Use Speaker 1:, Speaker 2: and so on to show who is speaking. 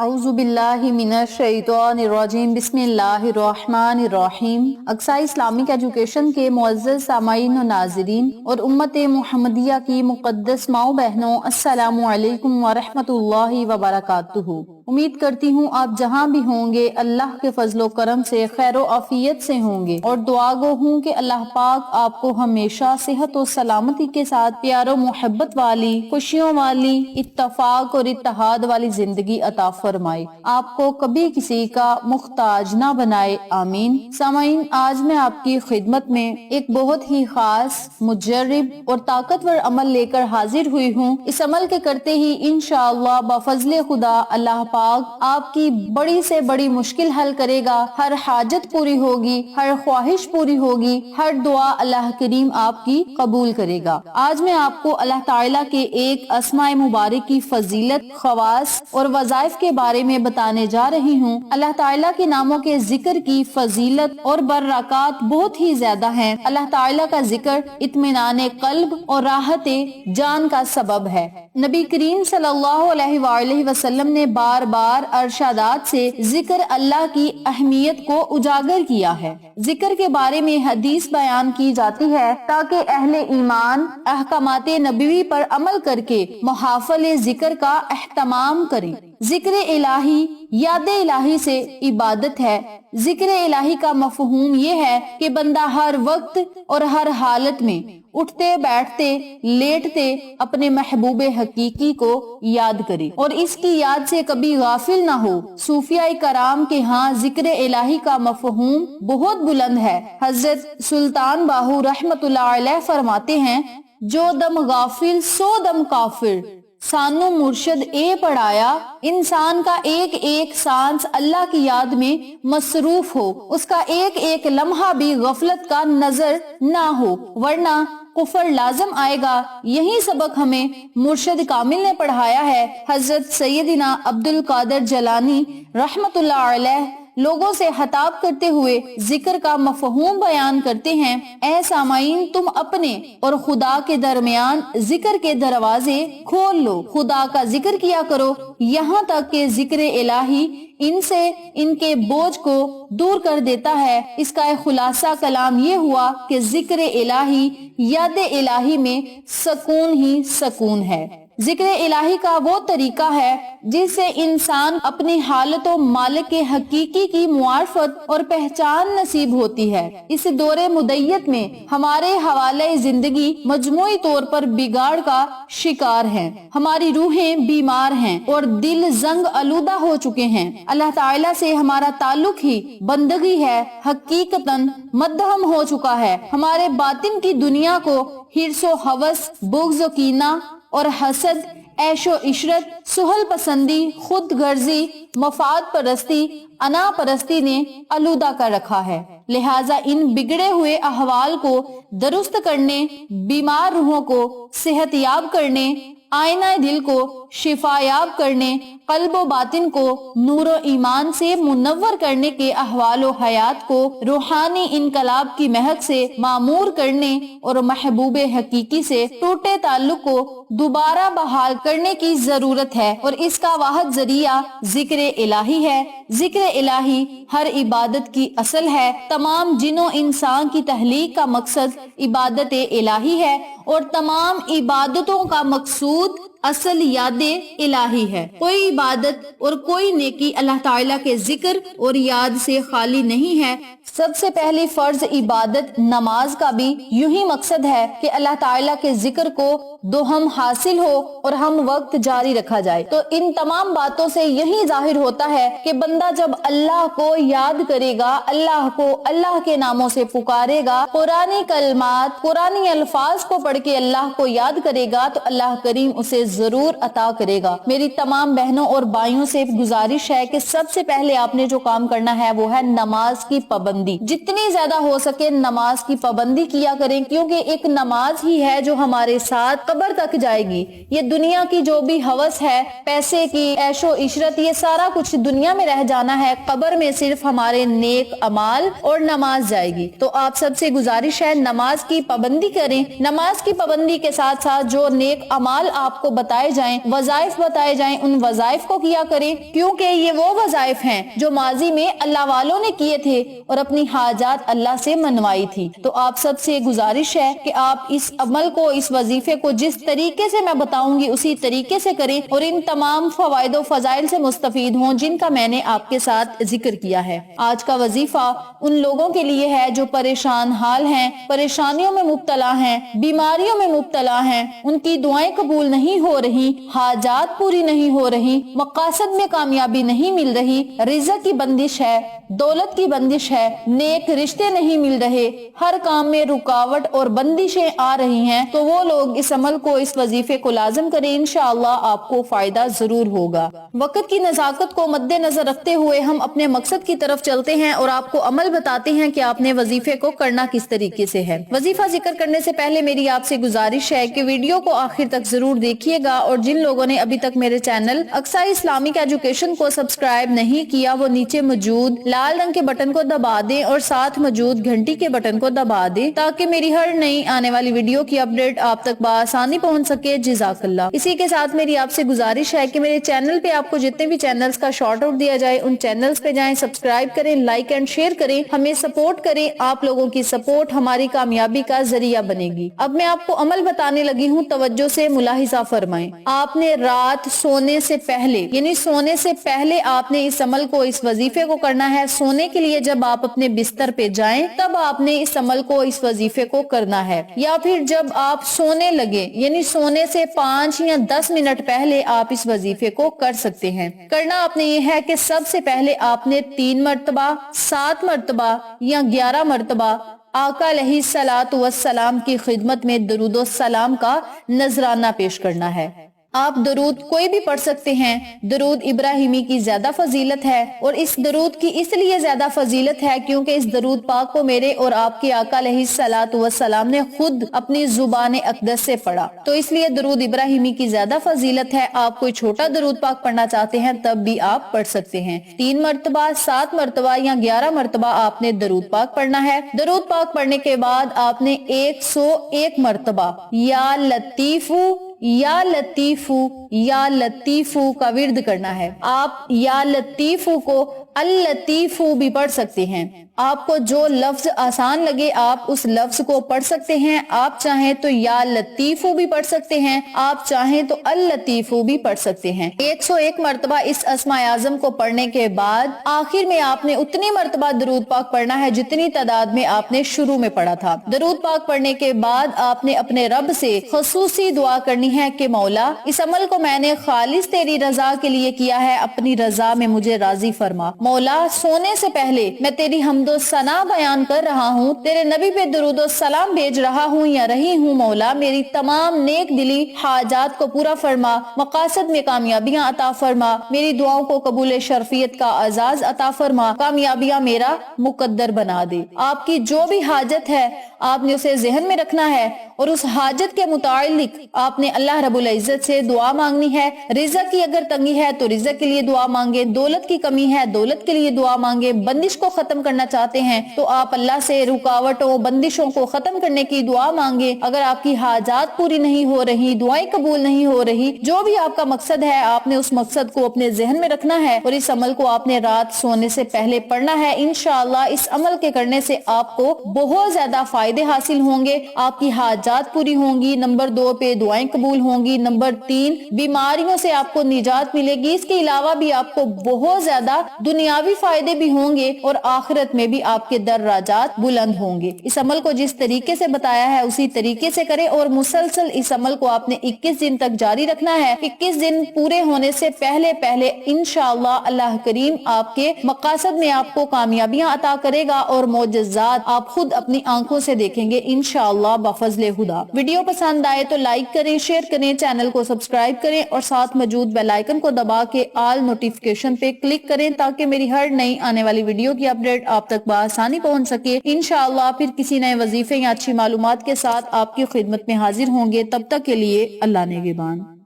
Speaker 1: اعوذ باللہ من الشیطان الرجیم بسم اللہ الرحمن الرحیم۔ اقصی اسلامک ایجوکیشن کے معزز سامعین و ناظرین اور امت محمدیہ کی مقدس ماؤں بہنوں، السلام علیکم ورحمۃ اللہ وبرکاتہ۔ امید کرتی ہوں آپ جہاں بھی ہوں گے اللہ کے فضل و کرم سے خیر و عافیت سے ہوں گے، اور دعا گو ہوں کہ اللہ پاک آپ کو ہمیشہ صحت و سلامتی کے ساتھ پیار و محبت والی، خوشیوں والی، اتفاق اور اتحاد والی زندگی عطا فرمائے، آپ کو کبھی کسی کا محتاج نہ بنائے، آمین۔ سامعین، آج میں آپ کی خدمت میں ایک بہت ہی خاص، مجرب اور طاقتور عمل لے کر حاضر ہوئی ہوں۔ اس عمل کے کرتے ہی انشاءاللہ بفضل خدا اللہ پاک آپ کی بڑی سے بڑی مشکل حل کرے گا، ہر حاجت پوری ہوگی، ہر خواہش پوری ہوگی، ہر دعا اللہ کریم آپ کی قبول کرے گا۔ آج میں آپ کو اللہ تعالیٰ کے ایک اسماء مبارک کی فضیلت، خواص اور وظائف کے بارے میں بتانے جا رہی ہوں۔ اللہ تعالیٰ کے ناموں کے ذکر کی فضیلت اور برکات بہت ہی زیادہ ہیں۔ اللہ تعالیٰ کا ذکر اطمینان قلب اور راحت جان کا سبب ہے۔ نبی کریم صلی اللہ علیہ وآلہ وسلم نے بار بار ارشادات سے ذکر اللہ کی اہمیت کو اجاگر کیا ہے۔ ذکر کے بارے میں حدیث بیان کی جاتی ہے تاکہ اہل ایمان احکامات نبوی پر عمل کر کے محافل ذکر کا اہتمام کریں۔ ذکر الہی یاد الہی سے عبادت ہے۔ ذکر الہی کا مفہوم یہ ہے کہ بندہ ہر وقت اور ہر حالت میں اٹھتے بیٹھتے لیٹتے اپنے محبوب حقیقی کو یاد کرے اور اس کی یاد سے کبھی غافل نہ ہو۔ صوفیاء کرام کے ہاں ذکر الہی کا مفہوم بہت بلند ہے۔ حضرت سلطان باہو رحمت اللہ علیہ فرماتے ہیں، جو دم غافل سو دم کافر، سانو مرشد اے پڑھایا، انسان کا ایک ایک سانس اللہ کی یاد میں مصروف ہو، اس کا ایک ایک لمحہ بھی غفلت کا نظر نہ ہو، ورنہ کفر لازم آئے گا۔ یہی سبق ہمیں مرشد کامل نے پڑھایا ہے۔ حضرت سیدنا عبد القادر جیلانی رحمت اللہ علیہ لوگوں سے خطاب کرتے ہوئے ذکر کا مفہوم بیان کرتے ہیں، اے سامعین، تم اپنے اور خدا کے درمیان ذکر کے دروازے کھول لو، خدا کا ذکر کیا کرو، یہاں تک کہ ذکر الہی ان سے ان کے بوجھ کو دور کر دیتا ہے۔ اس کا خلاصہ کلام یہ ہوا کہ ذکر الہی یاد الہی میں سکون ہی سکون ہے۔ ذکر الہی کا وہ طریقہ ہے جس سے انسان اپنی حالت و مالک کے حقیقی کی معرفت اور پہچان نصیب ہوتی ہے۔ اس دور مدیت میں ہمارے حوالے زندگی مجموعی طور پر بگاڑ کا شکار ہیں، ہماری روحیں بیمار ہیں اور دل زنگ آلودہ ہو چکے ہیں۔ اللہ تعالیٰ سے ہمارا تعلق ہی بندگی ہے، حقیقتاً مدھم ہو چکا ہے۔ ہمارے باطن کی دنیا کو حرص و ہوس، بغض و کینہ اور حسد، عیش و عشرت، سہل پسندی، خود غرضی، مفاد پرستی، انا پرستی نے آلودہ کر رکھا ہے۔ لہٰذا ان بگڑے ہوئے احوال کو درست کرنے، بیمار روحوں کو صحت یاب کرنے، آئینہ دل کو شفا یاب کرنے، قلب و باطن کو نور و ایمان سے منور کرنے کے احوال و حیات کو روحانی انقلاب کی مہک سے معمور کرنے اور محبوب حقیقی سے ٹوٹے تعلق کو دوبارہ بحال کرنے کی ضرورت ہے، اور اس کا واحد ذریعہ ذکر الہی ہے۔ ذکر الہی ہر عبادت کی اصل ہے۔ تمام جن و انسان کی تخلیق کا مقصد عبادت الہی ہے، اور تمام عبادتوں کا مقصود اصل یاد الہی ہے۔ کوئی عبادت اور کوئی نیکی اللہ تعالیٰ کے ذکر اور یاد سے خالی نہیں ہے۔ سب سے پہلی فرض عبادت نماز کا بھی یہی مقصد ہے کہ اللہ تعالیٰ کے ذکر کو دوہم حاصل ہو اور ہم وقت جاری رکھا جائے۔ تو ان تمام باتوں سے یہی ظاہر ہوتا ہے کہ بندہ جب اللہ کو یاد کرے گا، اللہ کو اللہ کے ناموں سے پکارے گا، قرآنی کلمات، قرآنی الفاظ کو پڑھ کے اللہ کو یاد کرے گا، تو اللہ کریم اسے ضرور عطا کرے گا۔ میری تمام بہنوں اور بھائیوں سے گزارش ہے کہ سب سے پہلے آپ نے جو کام کرنا ہے وہ ہے نماز کی پابندی۔ جتنی زیادہ ہو سکے نماز کی پابندی کیا کریں، کیونکہ ایک نماز ہی ہے جو ہمارے ساتھ قبر تک جائے گی۔ یہ دنیا کی جو بھی ہوس ہے، پیسے کی، عیش و عشرت، یہ سارا کچھ دنیا میں رہ جانا ہے، قبر میں صرف ہمارے نیک اعمال اور نماز جائے گی۔ تو آپ سب سے گزارش ہے نماز کی پابندی کریں۔ نماز کی پابندی کے ساتھ ساتھ جو نیک اعمال آپ کو بتائے جائیں، وظائف بتائے جائیں، ان وظائف کو کیا کریں، کیونکہ یہ وہ وظائف ہیں جو ماضی میں اللہ والوں نے کیے تھے اور اپنی حاجات اللہ سے منوائی تھی۔ تو آپ سب سے گزارش ہے کہ آپ اس عمل کو، اس وظیفے کو جس طریقے سے میں بتاؤں گی اسی طریقے سے کریں اور ان تمام فوائد و فضائل سے مستفید ہوں جن کا میں نے آپ کے ساتھ ذکر کیا ہے۔ آج کا وظیفہ ان لوگوں کے لیے ہے جو پریشان حال ہیں، پریشانیوں میں مبتلا ہیں، بیماریوں میں مبتلا ہیں، ان کی دعائیں قبول نہیں ہو رہی، حاجات پوری نہیں ہو رہی، مقاصد میں کامیابی نہیں مل رہی، رزق کی بندش ہے، دولت کی بندش ہے، نیک رشتے نہیں مل رہے، ہر کام میں رکاوٹ اور بندشیں آ رہی ہیں، تو وہ لوگ اس عمل کو، اس وظیفے کو لازم کریں، انشاءاللہ آپ کو فائدہ ضرور ہوگا۔ وقت کی نزاکت کو مد نظر رکھتے ہوئے ہم اپنے مقصد کی طرف چلتے ہیں اور آپ کو عمل بتاتے ہیں کہ آپ نے وظیفے کو کرنا کس طریقے سے ہے۔ وظیفہ ذکر کرنے سے پہلے میری آپ سے گزارش ہے کہ ویڈیو کو آخر تک ضرور دیکھیے گا، اور جن لوگوں نے ابھی تک میرے چینل اقصی اسلامک ایجوکیشن کو سبسکرائب نہیں کیا وہ نیچے موجود لال رنگ کے بٹن کو دبا دیں اور ساتھ موجود گھنٹی کے بٹن کو دبا دیں تاکہ میری ہر نئی آنے والی ویڈیو کی اپڈیٹ آپ تک بآسانی پہنچ سکے۔ جزاک اللہ۔ اسی کے ساتھ میری آپ سے گزارش ہے کہ میرے چینل پہ آپ کو جتنے بھی چینلز کا شارٹ آؤٹ دیا جائے ان چینلز پہ جائیں، سبسکرائب کریں، لائک اینڈ شیئر کریں، ہمیں سپورٹ کریں۔ آپ لوگوں کی سپورٹ ہماری کامیابی کا ذریعہ بنے گی۔ اب میں آپ کو عمل بتانے لگی ہوں، توجہ سے ملاحظہ فرمائیں۔ آپ نے رات سونے سے پہلے، یعنی سونے سے پہلے آپ نے اس عمل کو، اس وظیفے کو کرنا ہے۔ سونے کے لیے جب آپ اپنے بستر پہ جائیں تب آپ نے اس عمل کو، اس وظیفے کو کرنا ہے، یا پھر جب آپ سونے لگے یعنی سونے سے 5 یا 10 منٹ پہلے آپ اس وظیفے کو کر سکتے ہیں۔ کرنا آپ نے یہ ہے کہ سب سے پہلے آپ نے 3 مرتبہ، 7 مرتبہ یا 11 مرتبہ آقا علیہ الصلوۃ والسلام کی خدمت میں درود و سلام کا نذرانہ پیش کرنا ہے۔ آپ درود کوئی بھی پڑھ سکتے ہیں۔ درود ابراہیمی کی زیادہ فضیلت ہے، اور اس درود کی اس لیے زیادہ فضیلت ہے کیونکہ اس درود پاک کو میرے اور آپ کے آقا علیہ الصلوۃ والسلام نے خود اپنی زبان اقدس سے پڑھا، تو اس لیے درود ابراہیمی کی زیادہ فضیلت ہے۔ آپ کوئی چھوٹا درود پاک پڑھنا چاہتے ہیں تب بھی آپ پڑھ سکتے ہیں۔ 3 مرتبہ، 7 مرتبہ یا 11 مرتبہ آپ نے درود پاک پڑھنا ہے۔ درود پاک پڑھنے کے بعد آپ نے 101 مرتبہ یا لطیفو یا لطیفو یا لطیفو کا ورد کرنا ہے۔ آپ یا لطیفو کو اللطیفو بھی پڑھ سکتے ہیں۔ آپ کو جو لفظ آسان لگے آپ اس لفظ کو پڑھ سکتے ہیں۔ آپ چاہیں تو یا لطیفو بھی پڑھ سکتے ہیں، آپ چاہیں تو اللطیفو بھی پڑھ سکتے ہیں۔ 101 مرتبہ اس اسماء اعظم کو پڑھنے کے بعد آخر میں آپ نے اتنی مرتبہ درود پاک پڑھنا ہے جتنی تعداد میں آپ نے شروع میں پڑھا تھا۔ درود پاک پڑھنے کے بعد آپ نے اپنے رب سے خصوصی دعا کرنی ہے کہ مولا، اس عمل کو میں نے خالص تیری رضا کے لیے کیا ہے، اپنی رضا میں مجھے راضی فرما۔ مولا، سونے سے پہلے میں تیری حمد و ثنا بیان کر رہا ہوں، تیرے نبی پہ درود و سلام بھیج رہا ہوں یا رہی ہوں۔ مولا، میری تمام نیک دلی حاجات کو پورا فرما، مقاصد میں کامیابیاں عطا فرما، میری دعاؤں کو قبول شرفیت کا اعزاز عطا فرما، کامیابیاں میرا مقدر بنا دے۔ آپ کی جو بھی حاجت ہے آپ نے اسے ذہن میں رکھنا ہے اور اس حاجت کے متعلق آپ نے اللہ رب العزت سے دعا مانگنی ہے۔ رزق کی اگر تنگی ہے تو رزق کے لیے دعا مانگے، دولت کی کمی ہے دولت کے لیے دعا مانگے، بندش کو ختم کرنا چاہتے ہیں تو آپ اللہ سے رکاوٹوں، بندشوں کو ختم کرنے کی دعا مانگے۔ اگر آپ کی حاجات پوری نہیں ہو رہی، دعائیں قبول نہیں ہو رہی، جو بھی آپ کا مقصد ہے آپ نے اس مقصد کو اپنے ذہن میں رکھنا ہے اور اس عمل کو آپ نے رات سونے سے پہلے پڑھنا ہے۔ انشاءاللہ اس عمل کے کرنے سے آپ کو بہت زیادہ فائدے حاصل ہوں گے، آپ کی حاجات پوری ہوں گی، نمبر 2 پہ دعائیں قبول ہوں گی، نمبر 3 بیماریوں سے آپ کو نجات ملے گی۔ اس کے علاوہ بھی آپ کو بہت زیادہ دنیاوی فائدے بھی ہوں گے اور آخرت میں بھی آپ کے درجات بلند ہوں گے۔ اس عمل کو جس طریقے سے بتایا ہے اسی طریقے سے کریں اور مسلسل اس عمل کو آپ نے 21 دن تک جاری رکھنا ہے۔ 21 دن پورے ہونے سے پہلے پہلے انشاءاللہ اللہ کریم آپ کے مقاصد میں آپ کو کامیابیاں عطا کرے گا اور معجزات آپ خود اپنی آنکھوں سے دیکھیں گے انشاءاللہ بفضل خدا۔ ویڈیو پسند آئے تو لائک کریں، شیئر کریں، چینل کو سبسکرائب کریں اور ساتھ موجود بیل آئیکن کو دبا کے آل نوٹیفیکیشن پہ کلک کریں تاکہ میری ہر نئی آنے والی ویڈیو کی اپڈیٹ آپ تک بآسانی پہنچ سکے۔ انشاءاللہ پھر کسی نئے وظیفے یا اچھی معلومات کے ساتھ آپ کی خدمت میں حاضر ہوں گے۔ تب تک کے لیے اللہ نگہبان۔